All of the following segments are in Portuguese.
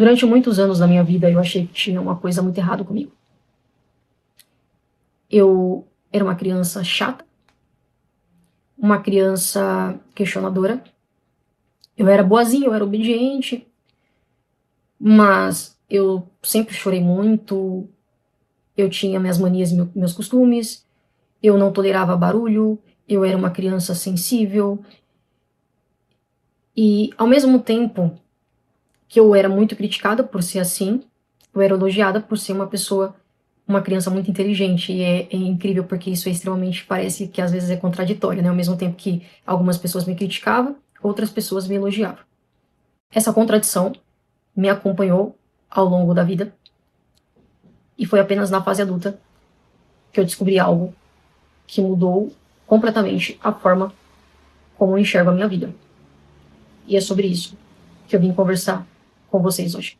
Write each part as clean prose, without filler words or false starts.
Durante muitos anos da minha vida, eu achei que tinha uma coisa muito errada comigo. Eu era uma criança chata, uma criança questionadora. Eu era boazinha, eu era obediente, mas eu sempre chorei muito. Eu tinha minhas manias e meus costumes. Eu não tolerava barulho. Eu era uma criança sensível. E, ao mesmo tempo que eu era muito criticada por ser assim, eu era elogiada por ser uma criança muito inteligente. E é incrível porque isso é extremamente, parece que às vezes é contraditório, né? Ao mesmo tempo que algumas pessoas me criticavam, outras pessoas me elogiavam. Essa contradição me acompanhou ao longo da vida e foi apenas na fase adulta que eu descobri algo que mudou completamente a forma como eu enxergo a minha vida. E é sobre isso que eu vim conversar com vocês hoje.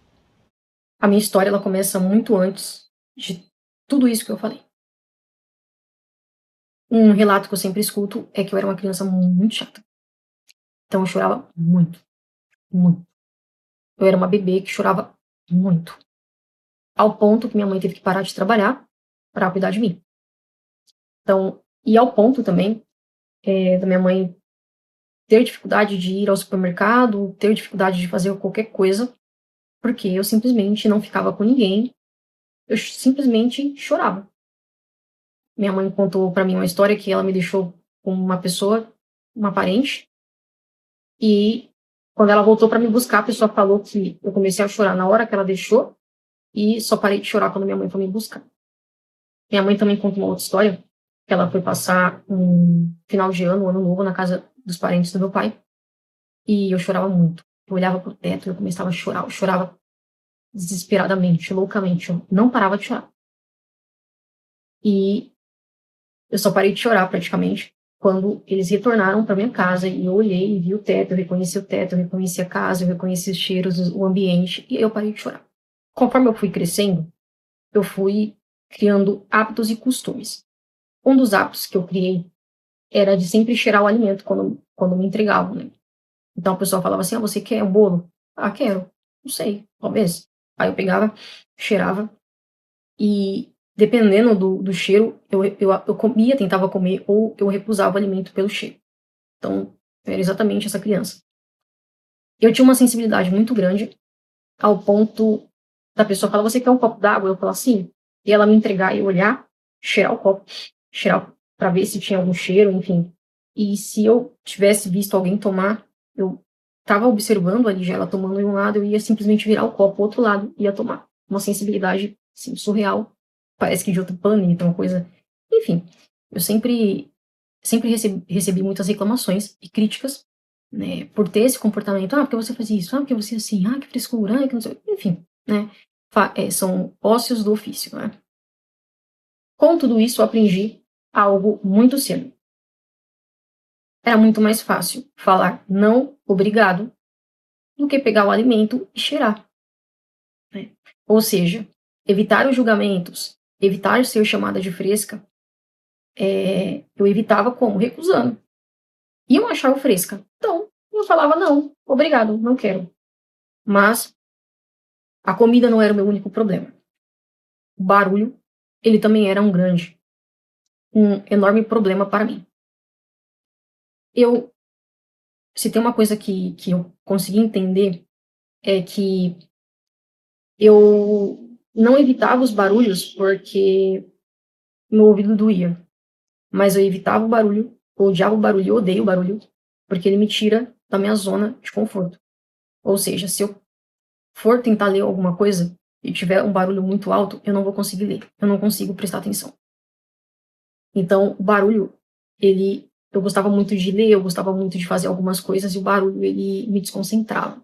A minha história ela começa muito antes de tudo isso que eu falei. Um relato que eu sempre escuto é que eu era uma criança muito chata. Então eu chorava muito, muito. Eu era uma bebê que chorava muito. Ao ponto que minha mãe teve que parar de trabalhar para cuidar de mim. Então, e ao ponto também da minha mãe ter dificuldade de ir ao supermercado, ter dificuldade de fazer qualquer coisa, porque eu simplesmente não ficava com ninguém, eu simplesmente chorava. Minha mãe contou para mim uma história que ela me deixou com uma pessoa, uma parente, e quando ela voltou para me buscar, a pessoa falou que eu comecei a chorar na hora que ela deixou e só parei de chorar quando minha mãe foi me buscar. Minha mãe também contou uma outra história, que ela foi passar um final de ano, um ano novo, na casa dos parentes do meu pai, e eu chorava muito. Eu olhava pro teto e eu começava a chorar. Eu chorava desesperadamente, loucamente. Eu não parava de chorar. E eu só parei de chorar praticamente quando eles retornaram para minha casa e eu olhei e vi o teto, eu reconheci a casa, eu reconheci os cheiros, o ambiente e eu parei de chorar. Conforme eu fui crescendo, eu fui criando hábitos e costumes. Um dos hábitos que eu criei era de sempre cheirar o alimento quando me entregavam, né? Então a pessoa falava assim: ah, você quer um bolo? Ah, quero. Não sei, talvez. Aí eu pegava, cheirava e, dependendo do cheiro, eu comia, tentava comer ou eu recusava o alimento pelo cheiro. Então, eu era exatamente essa criança. Eu tinha uma sensibilidade muito grande ao ponto da pessoa falar: você quer um copo d'água? Eu falar sim. E ela me entregar e eu olhar, cheirar o copo, cheirar para ver se tinha algum cheiro, enfim. E se eu tivesse visto alguém tomar, eu estava observando ali já ela tomando de um lado, eu ia simplesmente virar o copo pro outro lado e ia tomar. Uma sensibilidade assim, surreal, parece que de outro planeta, uma coisa. Enfim, eu sempre recebi muitas reclamações e críticas, né, por ter esse comportamento. Ah, porque você faz isso? Ah, porque você é assim? Ah, que frescura, ah, que não sei. Enfim, né, são ócios do ofício, né. Com tudo isso, eu aprendi algo muito cedo. Era muito mais fácil falar não, obrigado, do que pegar o alimento e cheirar, né. Ou seja, evitar os julgamentos, evitar ser chamada de fresca, eu evitava como? Recusando. Iam achar eu fresca. Então, eu falava não, obrigado, não quero. Mas a comida não era o meu único problema. O barulho, ele também era um enorme problema para mim. Eu, se tem uma coisa que eu consegui entender, é que eu não evitava os barulhos porque meu ouvido doía. Mas eu evitava o barulho, eu odiava o barulho, eu odeio o barulho, porque ele me tira da minha zona de conforto. Ou seja, se eu for tentar ler alguma coisa e tiver um barulho muito alto, eu não vou conseguir ler. Eu não consigo prestar atenção. Então, o barulho, eu gostava muito de ler, eu gostava muito de fazer algumas coisas e o barulho, ele me desconcentrava.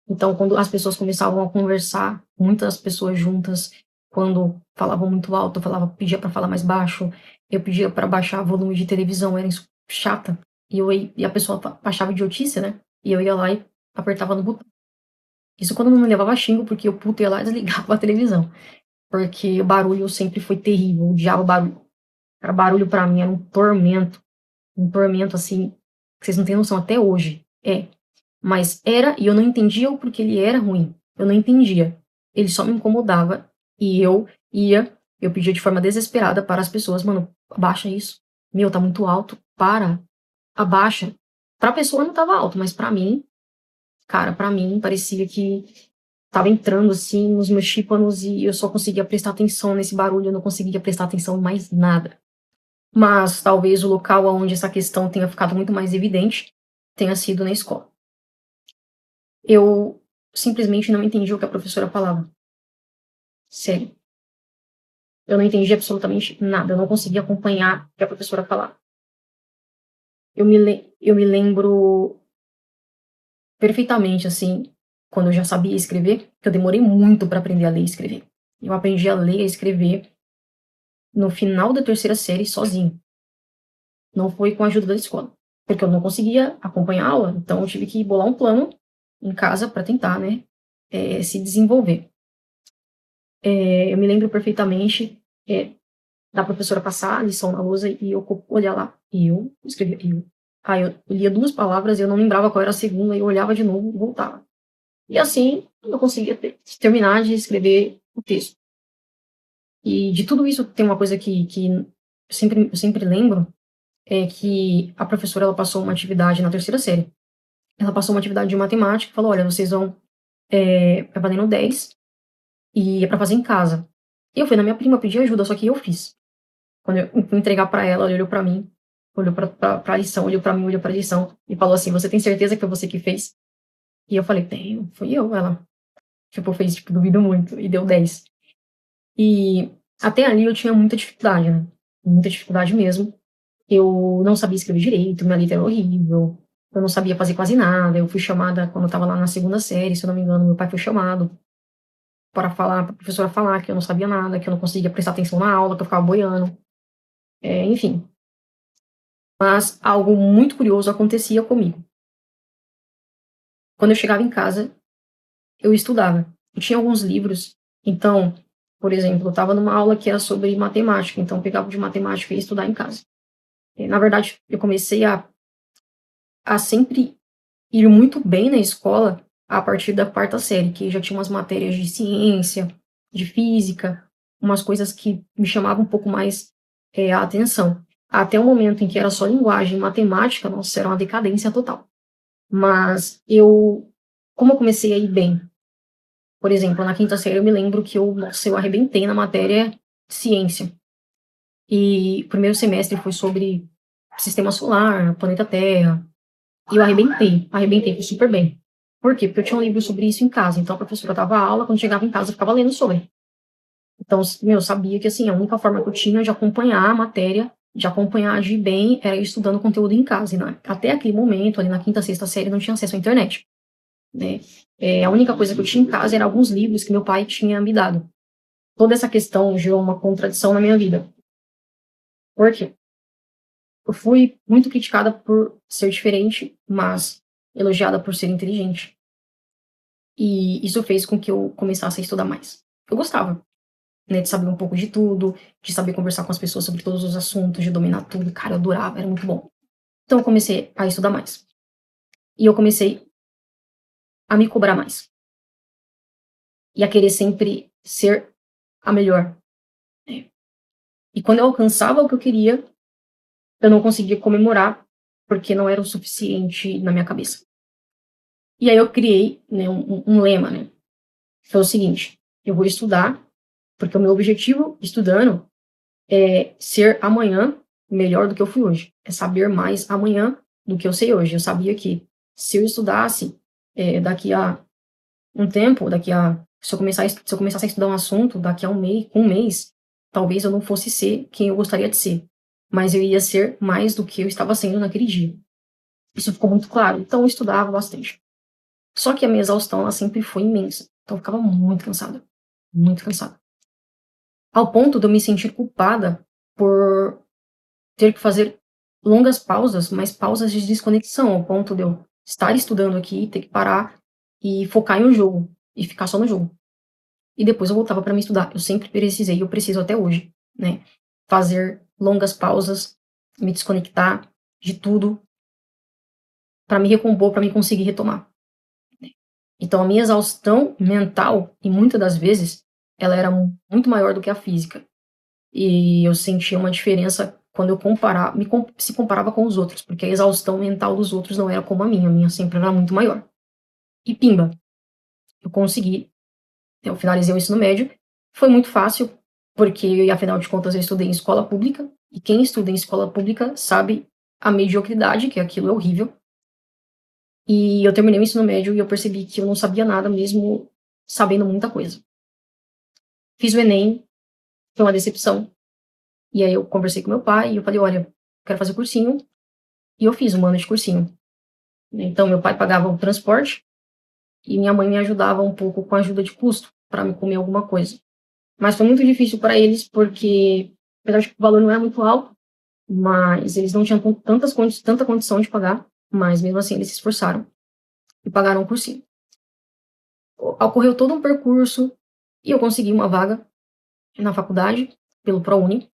Então, quando as pessoas começavam a conversar, muitas pessoas juntas, quando falavam muito alto, eu falava, pedia para falar mais baixo, eu pedia para baixar o volume de televisão, era chata. E a pessoa achava idiotice, né? E eu ia lá e apertava no botão. Isso quando não me levava xingo, porque eu puto ia lá e desligava a televisão. Porque o barulho sempre foi terrível, eu odiava barulho. Cara, barulho pra mim era um tormento assim, que vocês não têm noção até hoje. É, mas era, e eu não entendia o porquê ele era ruim. Eu não entendia. Ele só me incomodava e eu pedia de forma desesperada para as pessoas, mano, abaixa isso. Meu, tá muito alto. Para. Abaixa. Pra pessoa não tava alto, mas pra mim, cara, pra mim parecia que tava entrando assim nos meus tímpanos e eu só conseguia prestar atenção nesse barulho, eu não conseguia prestar atenção em mais nada. Mas talvez o local onde essa questão tenha ficado muito mais evidente tenha sido na escola. Eu simplesmente não entendi o que a professora falava. Sério. Eu não entendi absolutamente nada. Eu não conseguia acompanhar o que a professora falava. Eu me lembro perfeitamente, assim, quando eu já sabia escrever, que eu demorei muito para aprender a ler e escrever. Eu aprendi a ler e escrever no final da terceira série sozinho. Não foi com a ajuda da escola. Porque eu não conseguia acompanhar a aula, então eu tive que bolar um plano em casa para tentar, né, se desenvolver. Eu me lembro perfeitamente da professora passar a lição na lousa e eu olhar lá. E eu escrevia eu. Aí eu lia duas palavras e eu não lembrava qual era a segunda, e eu olhava de novo e voltava. E assim eu conseguia terminar de escrever o texto. E de tudo isso tem uma coisa que eu sempre lembro, é que a professora ela passou uma atividade na terceira série. Ela passou uma atividade de matemática e falou, olha, vocês vão valendo 10 e é pra fazer em casa. E eu fui na minha prima pedir ajuda, só que eu fiz. Quando eu fui entregar pra ela, ela olhou pra mim, olhou pra lição, olhou pra mim, olhou pra lição e falou assim, você tem certeza que foi você que fez? E eu falei, tenho, fui eu. Ela, tipo, fez, tipo, duvido muito, e deu 10. E até ali eu tinha muita dificuldade, né? Muita dificuldade mesmo. Eu não sabia escrever direito, minha letra era horrível, eu não sabia fazer quase nada. Eu fui chamada, quando eu tava lá na segunda série, se eu não me engano, meu pai foi chamado para falar, pra professora falar que eu não sabia nada, que eu não conseguia prestar atenção na aula, que eu ficava boiando. Enfim. Mas algo muito curioso acontecia comigo. Quando eu chegava em casa, eu estudava. Eu tinha alguns livros, então, por exemplo, eu estava numa aula que era sobre matemática, então eu pegava de matemática e ia estudar em casa. Na verdade, eu comecei a sempre ir muito bem na escola a partir da quarta série, que já tinha umas matérias de ciência, de física, umas coisas que me chamavam um pouco mais a atenção. Até o momento em que era só linguagem e matemática, nossa, era uma decadência total. Mas como eu comecei a ir bem, por exemplo, na quinta série eu me lembro que eu arrebentei na matéria de ciência. E o primeiro semestre foi sobre sistema solar, planeta Terra. E eu arrebentei, fui super bem. Por quê? Porque eu tinha um livro sobre isso em casa. Então a professora dava aula, quando chegava em casa eu ficava lendo sobre. Então, eu sabia que assim, a única forma que eu tinha de acompanhar a matéria, de acompanhar, de ir bem, era ir estudando conteúdo em casa. E até aquele momento, ali na quinta, sexta série, não tinha acesso à internet, né? A única coisa que eu tinha em casa eram alguns livros que meu pai tinha me dado. Toda essa questão gerou uma contradição na minha vida. Por quê? Eu fui muito criticada por ser diferente, mas elogiada por ser inteligente. E isso fez com que eu começasse a estudar mais. Eu gostava, né, de saber um pouco de tudo, de saber conversar com as pessoas sobre todos os assuntos, de dominar tudo. Cara, eu adorava, era muito bom. Então eu comecei a estudar mais. E eu comecei a me cobrar mais. E a querer sempre ser a melhor. Né? E quando eu alcançava o que eu queria, eu não conseguia comemorar, porque não era o suficiente na minha cabeça. E aí eu criei, né, um lema, né? Foi o seguinte: eu vou estudar, porque o meu objetivo estudando é ser amanhã melhor do que eu fui hoje. É saber mais amanhã do que eu sei hoje. Eu sabia que se eu estudasse daqui a um tempo, se eu começasse a estudar um assunto, daqui a um mês, talvez eu não fosse ser quem eu gostaria de ser. Mas eu ia ser mais do que eu estava sendo naquele dia. Isso ficou muito claro. Então eu estudava bastante. Só que a minha exaustão, ela sempre foi imensa. Então eu ficava muito cansada. Muito cansada. Ao ponto de eu me sentir culpada por ter que fazer longas pausas, mas pausas de desconexão, ao ponto de eu estar estudando aqui, ter que parar e focar em um jogo e ficar só no jogo. E depois eu voltava para me estudar. Eu sempre precisei, eu preciso até hoje, né? Fazer longas pausas, me desconectar de tudo para me recompor, para me conseguir retomar. Então, a minha exaustão mental, e muitas das vezes, ela era muito maior do que a física. E eu sentia uma diferença quando eu se comparava com os outros, porque a exaustão mental dos outros não era como a minha sempre era muito maior. E pimba, eu consegui, eu finalizei o ensino médio, foi muito fácil, porque afinal de contas eu estudei em escola pública, e quem estuda em escola pública sabe a mediocridade, que aquilo é horrível. E eu terminei o ensino médio e eu percebi que eu não sabia nada mesmo sabendo muita coisa. Fiz o Enem, foi uma decepção. E aí eu conversei com meu pai e eu falei, olha, quero fazer cursinho. E eu fiz 1 ano de cursinho. Então meu pai pagava o transporte e minha mãe me ajudava um pouco com a ajuda de custo para me comer alguma coisa. Mas foi muito difícil para eles porque, apesar de que o valor não era muito alto, mas eles não tinham tanta condição de pagar, mas mesmo assim eles se esforçaram e pagaram o cursinho. Ocorreu todo um percurso e eu consegui uma vaga na faculdade pelo ProUni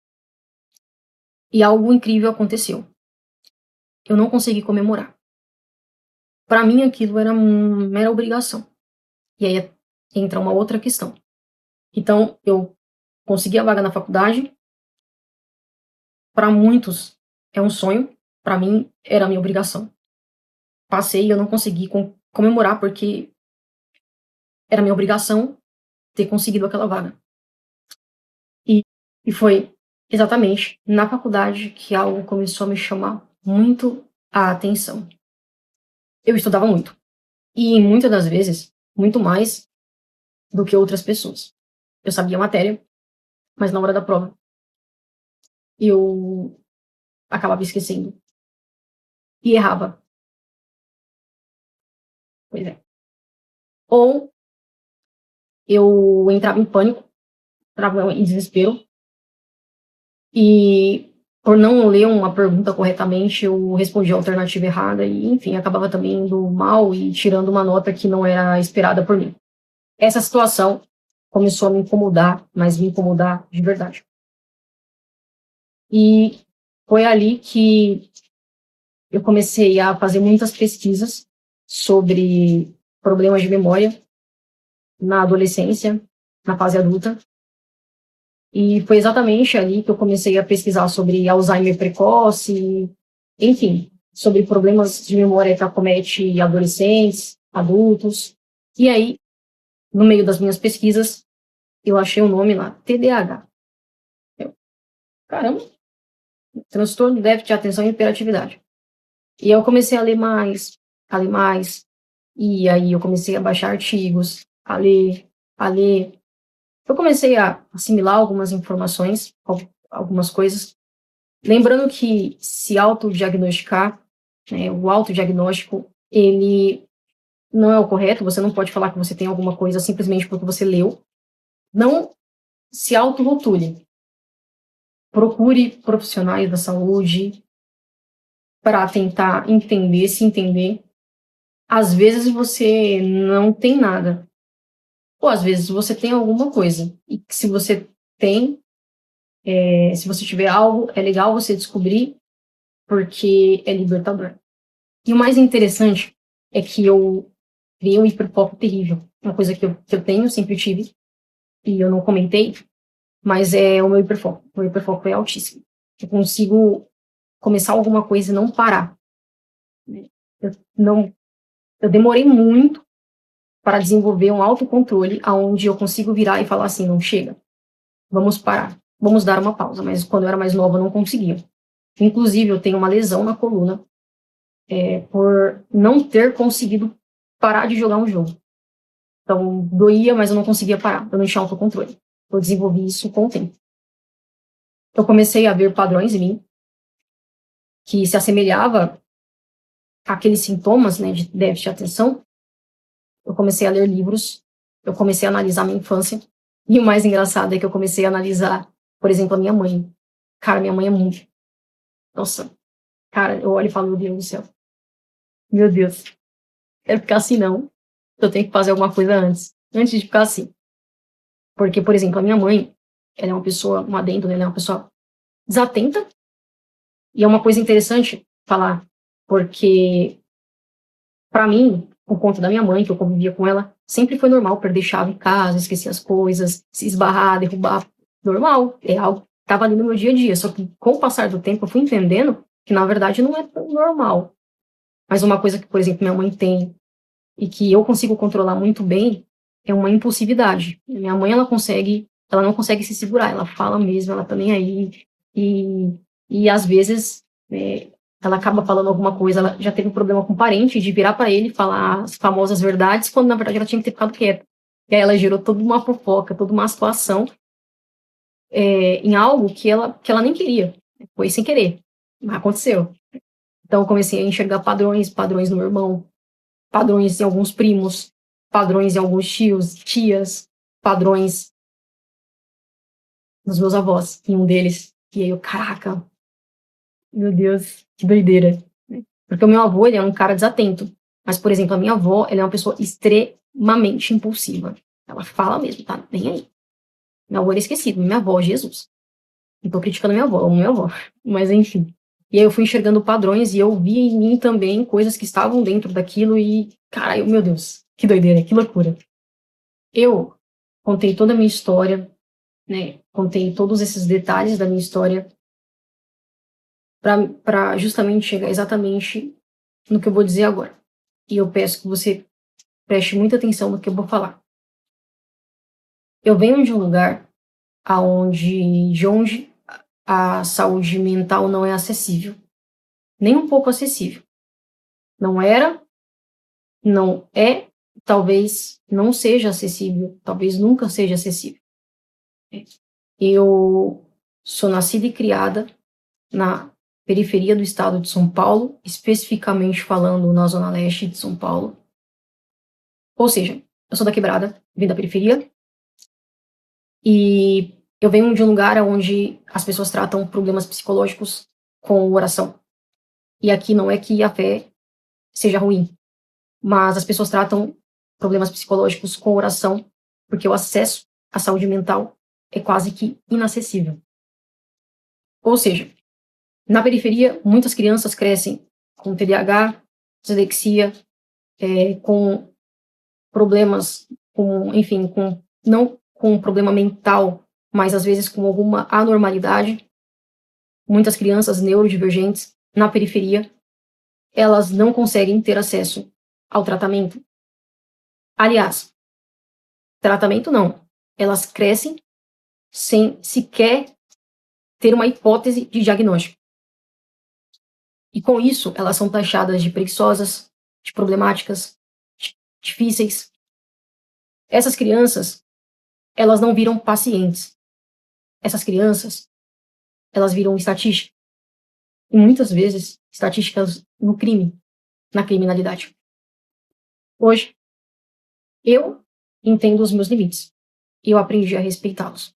e algo incrível aconteceu. Eu não consegui comemorar. Para mim aquilo era uma mera obrigação. E aí entra uma outra questão. Então eu consegui a vaga na faculdade. Para muitos é um sonho, para mim era a minha obrigação. Passei e eu não consegui comemorar porque era minha obrigação ter conseguido aquela vaga. E foi exatamente na faculdade que algo começou a me chamar muito a atenção. Eu estudava muito. E muitas das vezes, muito mais do que outras pessoas. Eu sabia a matéria, mas na hora da prova, eu acabava esquecendo. E errava. Pois é. Ou eu entrava em pânico, entrava em desespero, e por não ler uma pergunta corretamente, eu respondia a alternativa errada, e enfim, acabava também indo mal e tirando uma nota que não era esperada por mim. Essa situação começou a me incomodar, mas me incomodar de verdade. E foi ali que eu comecei a fazer muitas pesquisas sobre problemas de memória na adolescência, na fase adulta. E foi exatamente ali que eu comecei a pesquisar sobre Alzheimer precoce, enfim, sobre problemas de memória que acomete adolescentes, adultos. E aí, no meio das minhas pesquisas, eu achei o nome lá, TDAH. Caramba, transtorno de déficit de atenção e hiperatividade. E eu comecei a ler mais, e aí eu comecei a baixar artigos, a ler. Eu comecei a assimilar algumas informações, algumas coisas, lembrando que se autodiagnosticar, né, o autodiagnóstico, ele não é o correto, você não pode falar que você tem alguma coisa simplesmente porque você leu. Não se autorrotule. Procure profissionais da saúde para tentar se entender. Às vezes você não tem nada, ou às vezes você tem alguma coisa. E se você tem, se você tiver algo, é legal você descobrir, porque é libertador. E o mais interessante é que eu criei um hiperfoco terrível. Uma coisa que eu tenho, sempre tive, e eu não comentei, mas é o meu hiperfoco. O meu hiperfoco é altíssimo. Eu consigo começar alguma coisa e não parar. Eu, não, eu demorei muito para desenvolver um autocontrole aonde eu consigo virar e falar assim, não chega, vamos parar, vamos dar uma pausa. Mas quando eu era mais nova eu não conseguia. Inclusive eu tenho uma lesão na coluna por não ter conseguido parar de jogar um jogo. Então doía, mas eu não conseguia parar, eu não tinha autocontrole. Eu desenvolvi isso com o tempo. Eu comecei a ver padrões em mim que se assemelhava àqueles sintomas, né, de déficit de atenção. Eu comecei a ler livros, eu comecei a analisar minha infância. E o mais engraçado é que eu comecei a analisar, por exemplo, a minha mãe. Cara, minha mãe é muito. Nossa, cara, eu olho e falo, meu Deus do céu. Meu Deus. Quero ficar assim, não. Eu tenho que fazer alguma coisa antes de ficar assim. Porque, por exemplo, a minha mãe, ela é uma pessoa, um adendo, né? Ela é uma pessoa desatenta. E é uma coisa interessante falar, porque, para mim, por conta da minha mãe, que eu convivia com ela, sempre foi normal perder chave em casa, esquecer as coisas, se esbarrar, derrubar. Normal, é algo que estava ali no meu dia a dia. Só que com o passar do tempo eu fui entendendo que na verdade não é tão normal. Mas uma coisa que, por exemplo, minha mãe tem e que eu consigo controlar muito bem é uma impulsividade. Minha mãe, ela não consegue se segurar, ela fala mesmo, ela tá nem aí. E às vezes, ela acaba falando alguma coisa, ela já teve um problema com um parente de virar para ele e falar as famosas verdades, quando na verdade ela tinha que ter ficado quieta. E aí ela gerou toda uma fofoca, toda uma situação em algo que ela nem queria. Foi sem querer, mas aconteceu. Então eu comecei a enxergar padrões no meu irmão, padrões em alguns primos, padrões em alguns tios, tias, padrões nos meus avós, em um deles. E aí eu, caraca, meu Deus, que doideira. Porque o meu avô, ele é um cara desatento. Mas, por exemplo, a minha avó, ela é uma pessoa extremamente impulsiva. Ela fala mesmo, tá? Nem aí. Meu avô era esquecido, minha avó, Jesus. Não tô criticando minha avó, amo minha avó. Mas, enfim. E aí eu fui enxergando padrões e eu vi em mim também coisas que estavam dentro daquilo e, caralho, meu Deus, que doideira, que loucura. Eu contei toda a minha história, né? Contei todos esses detalhes da minha história para justamente chegar exatamente no que eu vou dizer agora. E eu peço que você preste muita atenção no que eu vou falar. Eu venho de um lugar de onde a saúde mental não é acessível, nem um pouco acessível. Não era, não é, talvez não seja acessível, talvez nunca seja acessível. Eu sou nascida e criada na periferia do estado de São Paulo, especificamente falando na zona leste de São Paulo. Ou seja, eu sou da quebrada, vim da periferia, e eu venho de um lugar onde as pessoas tratam problemas psicológicos com oração. E aqui não é que a fé seja ruim, mas as pessoas tratam problemas psicológicos com oração, porque o acesso à saúde mental é quase que inacessível. Ou seja, na periferia, muitas crianças crescem com TDAH, dislexia, com problemas, enfim, não com um problema mental, mas às vezes com alguma anormalidade. Muitas crianças neurodivergentes na periferia, elas não conseguem ter acesso ao tratamento. Aliás, tratamento não. Elas crescem sem sequer ter uma hipótese de diagnóstico. E com isso, elas são taxadas de preguiçosas, de problemáticas, difíceis. Essas crianças, elas não viram pacientes. Essas crianças, elas viram estatística. E muitas vezes, estatísticas no crime, na criminalidade. Hoje, eu entendo os meus limites. E eu aprendi a respeitá-los.